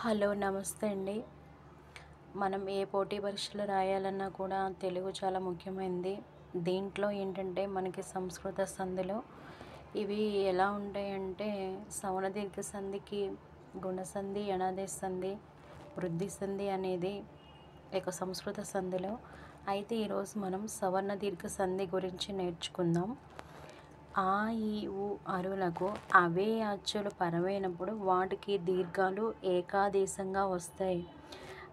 Hello నమస్తే అండి. మనం ఏ పోటీ పరీక్షలు రాయాలన్నా కూడా తెలుగు చాలా ముఖ్యమైనది. దీంట్లో ఏంటంటే మనకి సంస్కృత సంధిలో ఇవి ఎలా ఉంటాయంటే సవన దీర్ఘ సంధికి గుణసంధి, యనాదేశ సంధి, వృద్ధి సంధి అనేది సంస్కృత సంధిలో. అయితే ఈరోజు మనం సవర్ణ దీర్ఘ సంధి గురించి నేర్చుకుందాం. ఆ ఈ ఊ అరులకు అవే అచ్చులు పరమైనప్పుడు వాటికి దీర్ఘాలు ఏకాదేశంగా వస్తాయి.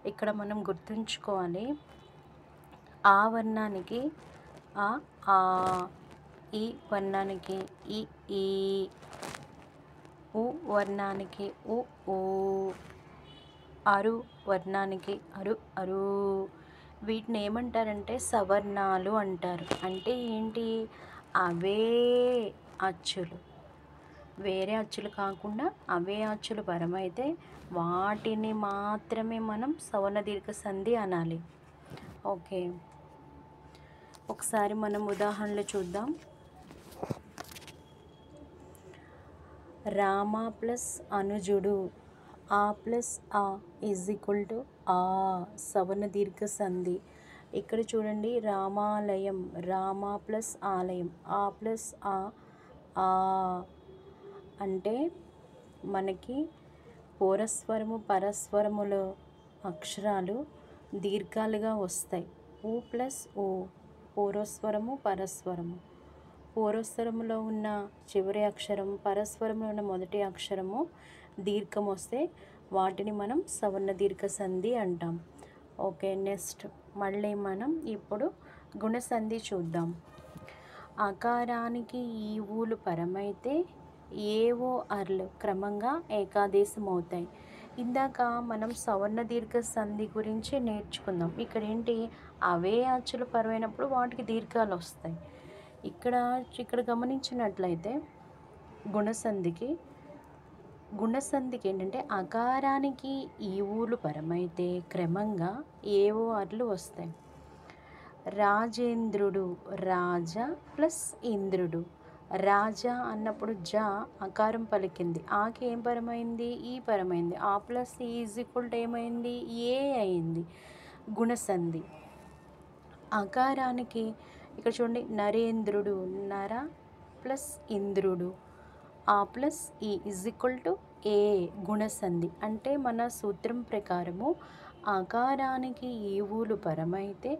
ఇక్కడ మనం గుర్తుంచుకోవాలి, ఆ వర్ణానికి ఆ ఆ, ఈ వర్ణానికి ఈ ఉ వర్ణానికి ఉ ఊ, అరు వర్ణానికి అరు అరు. వీటిని ఏమంటారంటే సవర్ణాలు అంటారు. అంటే ఏంటి? అవే అచ్చులు, వేరే అచ్చులు కాకుండా అవే అచ్చులు పరమైతే వాటిని మాత్రమే మనం సవర్ణ దీర్ఘ సంధి అనాలి. ఓకే, ఒకసారి మనం ఉదాహరణలు చూద్దాం. రామ ప్లస్ అనుజుడు, ఆ ప్లస్ ఆ ఈజ్ ఈక్వల్ టు ఆ, సవర్ణ దీర్ఘ సంధి. ఇక్కడ చూడండి, రామాలయం, రామ ప్లస్ ఆలయం, ఆ ప్లస్ ఆ అంటే మనకి పూరస్వరము పరస్వరములో అక్షరాలు దీర్ఘాలుగా వస్తాయి. ఊ ప్లస్ ఊ, పూర్వస్వరము పరస్వరము, పూర్వస్వరములో ఉన్న చివరి అక్షరం, పరస్వరంలో ఉన్న మొదటి అక్షరము దీర్ఘం వస్తే వాటిని మనం సవర్ణ దీర్ఘ సంధి అంటాం. ఓకే, నెక్స్ట్ మళ్ళీ మనం ఇప్పుడు గుణసంధి చూద్దాం. అకారానికి ఈ ఊలు పరమైతే ఏవో అర్లు క్రమంగా ఏకాదేశం అవుతాయి. ఇందాక మనం సవర్ణ దీర్ఘ సంధి గురించి నేర్చుకుందాం. ఇక్కడ ఏంటి? అవే అచ్చులు పరమైనప్పుడు వాటికి దీర్ఘాలు వస్తాయి. ఇక్కడ గమనించినట్లయితే గుణసంధికి ఏంటంటే అకారానికి ఈ ఊలు పరమైతే క్రమంగా ఏవో అర్లు వస్తాయి. రాజేంద్రుడు, రాజ ప్లస్ ఇంద్రుడు. రాజా అన్నప్పుడు జా అకారం పలికింది, ఆకి ఏం పరమైంది? ఈ పరమైంది. ఆ ప్లస్ ఈ ఈజ్ ఈక్వల్ టు ఏమైంది? ఏ అయింది. గుణసంధి. అకారానికి ఇక్కడ చూడండి, నరేంద్రుడు, నర ప్లస్ ఇంద్రుడు, ఆ ప్లస్ ఈ ఈజ్ ఈక్వల్ టు ఏ, గుణసంధి. అంటే మన సూత్రం ప్రకారము అకారానికి ఈవులు పరమైతే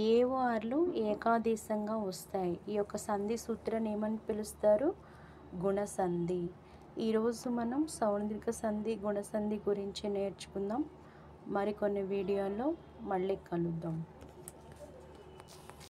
ఏవార్లు ఏకాదేశంగా వస్తాయి. ఈ యొక్క సంధి సూత్రాన్ని ఏమని పిలుస్తారు? గుణసంధి. ఈరోజు మనం సౌందర్య సంధి, గుణసంధి గురించి నేర్చుకుందాం. మరికొన్ని వీడియోల్లో మళ్ళీ కలుద్దాం.